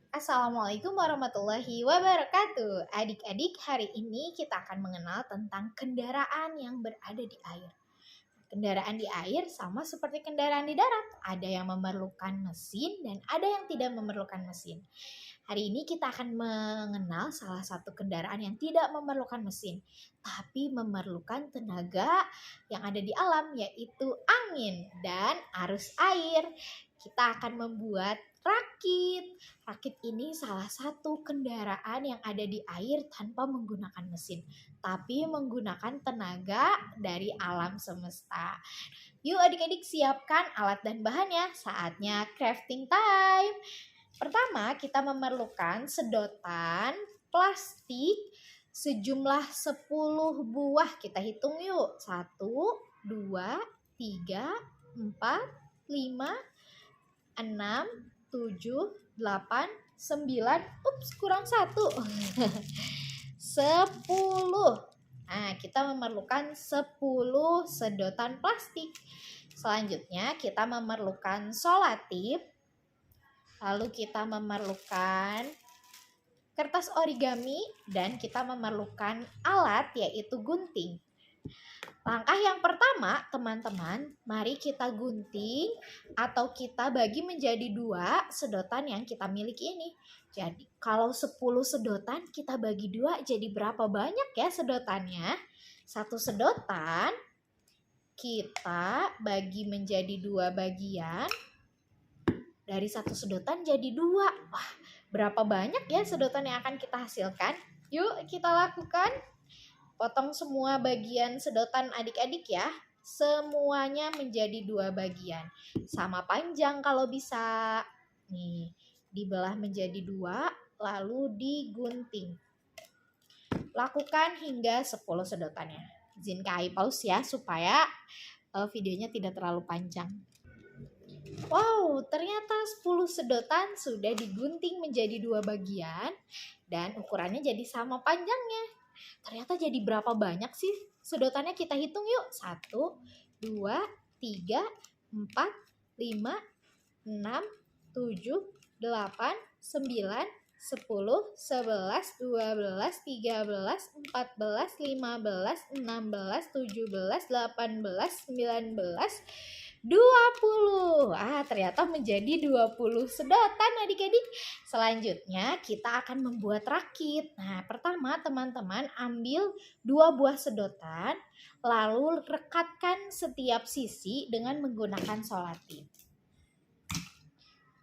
Assalamualaikum warahmatullahi wabarakatuh. Adik-adik, hari ini kita akan mengenal tentang kendaraan yang berada di air. Kendaraan di air sama seperti kendaraan di darat. Ada yang memerlukan mesin dan ada yang tidak memerlukan mesin. Hari ini kita akan mengenal salah satu kendaraan yang tidak memerlukan mesin, tapi memerlukan tenaga yang ada di alam, yaitu angin dan arus air. Kita akan membuat rakit. Rakit ini salah satu kendaraan yang ada di air tanpa menggunakan mesin, tapi menggunakan tenaga dari alam semesta. Yuk adik-adik, siapkan alat dan bahannya. Saatnya crafting time. Pertama, kita memerlukan sedotan plastik sejumlah 10 buah. Kita hitung yuk. 1, 2, 3, 4, 5, 6, 7, 8, 9. Ups, kurang 1. 10. Nah, kita memerlukan 10 sedotan plastik. Selanjutnya, kita memerlukan solatip. Lalu kita memerlukan kertas origami dan kita memerlukan alat yaitu gunting. Langkah yang pertama, teman-teman, mari kita gunting atau kita bagi menjadi 2 sedotan yang kita miliki ini. Jadi, kalau 10 sedotan kita bagi 2, jadi berapa banyak ya sedotannya? 1 sedotan kita bagi menjadi 2 bagian. Dari 1 sedotan jadi 2. Wah, berapa banyak ya sedotan yang akan kita hasilkan? Yuk kita lakukan. Potong semua bagian sedotan adik-adik ya. Semuanya menjadi 2 bagian. Sama panjang kalau bisa. Nih, dibelah menjadi 2 lalu digunting. Lakukan hingga 10 sedotannya. Izin Kak Ai pause ya supaya videonya tidak terlalu panjang. Wow, ternyata 10 sedotan sudah digunting menjadi 2 bagian dan ukurannya jadi sama panjangnya. Ternyata jadi berapa banyak sih sedotannya? Kita hitung yuk. 1, 2, 3, 4, 5, 6, 7, 8, 9, 10, 11, 12, 13, 14, 15, 16, 17, 18, 19, 20. Ternyata menjadi 20 sedotan adik-adik. Selanjutnya kita akan membuat rakit. Nah, pertama teman-teman ambil 2 buah sedotan, lalu rekatkan setiap sisi dengan menggunakan solatip.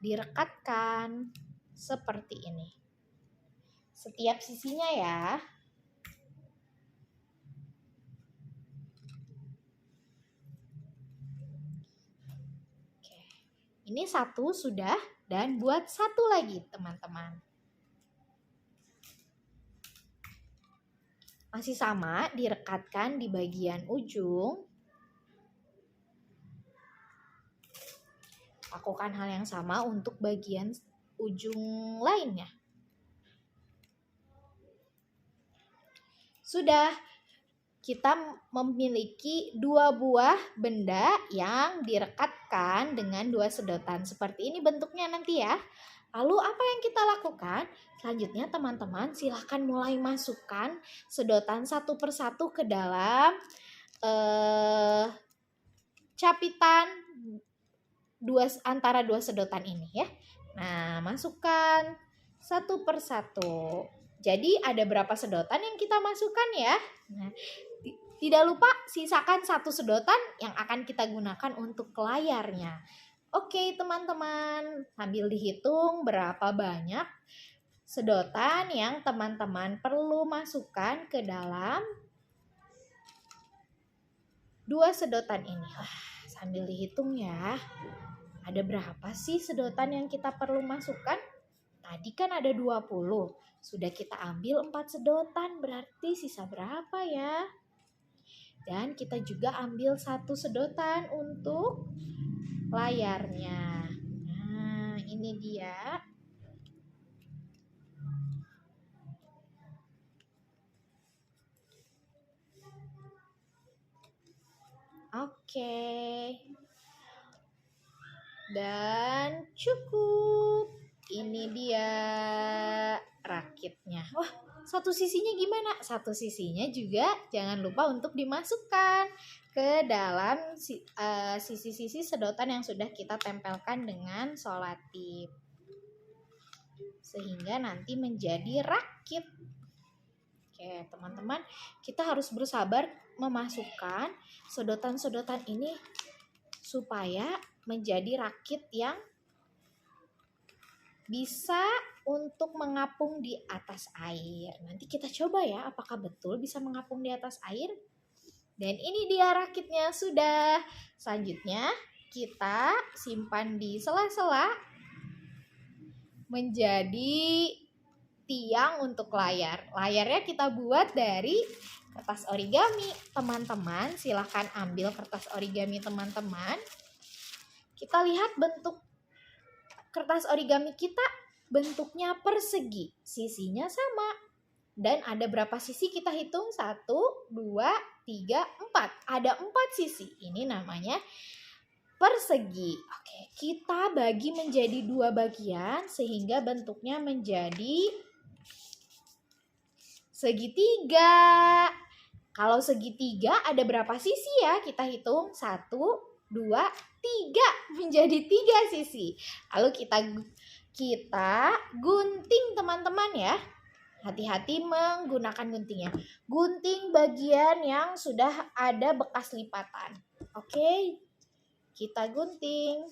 Direkatkan seperti ini. Setiap sisinya ya. Ini 1 sudah dan buat 1 lagi teman-teman. Masih sama, direkatkan di bagian ujung. Lakukan hal yang sama untuk bagian ujung lainnya. Sudah, kita memiliki 2 buah benda yang direkatkan dengan 2 sedotan. Seperti ini bentuknya nanti ya. Lalu apa yang kita lakukan? Selanjutnya teman-teman silahkan mulai masukkan sedotan satu persatu ke dalam capitan antara 2 sedotan ini ya. Nah, masukkan satu persatu. Jadi ada berapa sedotan yang kita masukkan ya? Nah, tidak lupa sisakan 1 sedotan yang akan kita gunakan untuk layarnya. Oke teman-teman, sambil dihitung berapa banyak sedotan yang teman-teman perlu masukkan ke dalam 2 sedotan ini. Sambil dihitung ya. Ada berapa sih sedotan yang kita perlu masukkan? Tadi kan ada 20. Sudah kita ambil 4 sedotan, berarti sisa berapa ya? Dan kita juga ambil 1 sedotan untuk layarnya. Nah, ini dia. Oke. Dan cukup. Ini dia rakitnya. Wah, satu sisinya gimana? Satu sisinya juga jangan lupa untuk dimasukkan ke dalam sisi-sisi sedotan yang sudah kita tempelkan dengan solatip. Sehingga nanti menjadi rakit. Oke, teman-teman, kita harus bersabar memasukkan sedotan-sedotan ini supaya menjadi rakit yang bisa untuk mengapung di atas air. Nanti kita coba ya, apakah betul bisa mengapung di atas air? Dan ini dia rakitnya sudah. Selanjutnya kita simpan di sela-sela menjadi tiang untuk layar. Layarnya kita buat dari kertas origami. Teman-teman, silahkan ambil kertas origami teman-teman. Kita lihat bentuk kertas origami kita bentuknya persegi, sisinya sama. Dan ada berapa sisi kita hitung? 1, 2, 3, 4. Ada 4 sisi. Ini namanya persegi. Oke, kita bagi menjadi 2 bagian sehingga bentuknya menjadi segitiga. Kalau segitiga ada berapa sisi ya? Kita hitung 1, 2, 3, menjadi 3 sisi. Lalu kita gunting teman-teman ya. Hati-hati menggunakan guntingnya. Gunting bagian yang sudah ada bekas lipatan. Oke, kita gunting.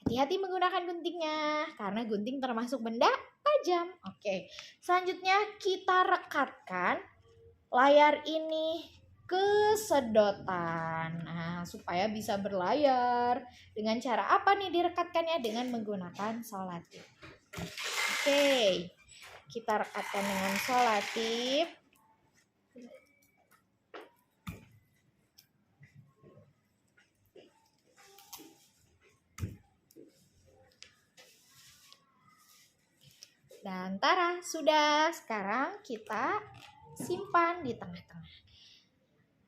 Hati-hati menggunakan guntingnya, karena gunting termasuk benda tajam. Oke, selanjutnya kita rekatkan layar ini ke sedotan. Nah, supaya bisa berlayar. Dengan cara apa nih direkatkannya? Dengan menggunakan solatip. Oke, kita rekatkan dengan solatip. Dan tara, sudah. Sekarang kita simpan di tengah-tengah.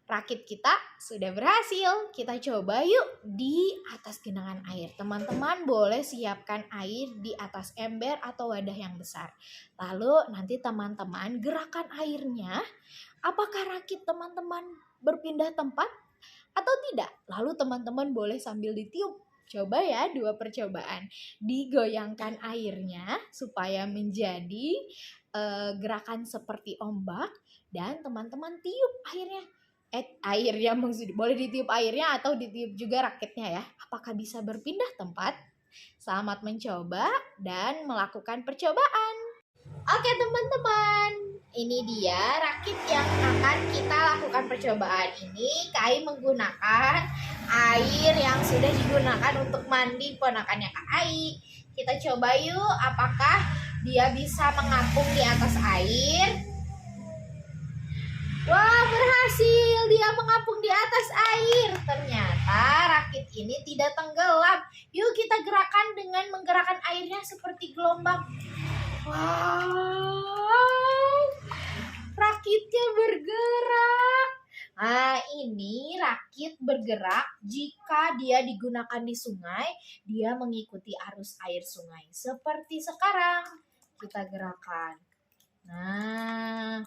Rakit kita sudah berhasil. Kita coba yuk di atas genangan air. Teman-teman boleh siapkan air di atas ember atau wadah yang besar. Lalu nanti teman-teman gerakan airnya. Apakah rakit teman-teman berpindah tempat atau tidak? Lalu teman-teman boleh sambil ditiup. Coba ya 2 percobaan. Digoyangkan airnya supaya menjadi gerakan seperti ombak. Dan teman-teman tiup airnya. Airnya maksudnya boleh ditiup airnya atau ditiup juga rakitnya ya. Apakah bisa berpindah tempat? Selamat mencoba dan melakukan percobaan. Oke teman-teman, ini dia rakit yang akan kita lakukan percobaan ini. Kai menggunakan air yang sudah digunakan untuk mandi ponakannya Kak Ai. Kita coba yuk apakah dia bisa mengapung di atas air. Wah, berhasil, dia mengapung di atas air. Ternyata rakit ini tidak tenggelam. Yuk kita gerakan dengan menggerakkan airnya seperti gelombang. Wow, rakitnya bergerak. Nah, ini rakit bergerak jika dia digunakan di sungai, dia mengikuti arus air sungai. Seperti sekarang, kita gerakan. Nah,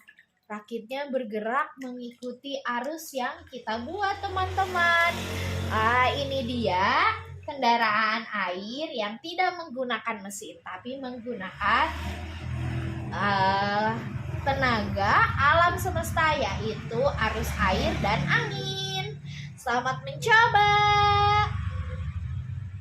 rakitnya bergerak mengikuti arus yang kita buat, teman-teman. Ini dia kendaraan air yang tidak menggunakan mesin, tapi menggunakan tenaga alam semesta, yaitu arus air dan angin. Selamat mencoba.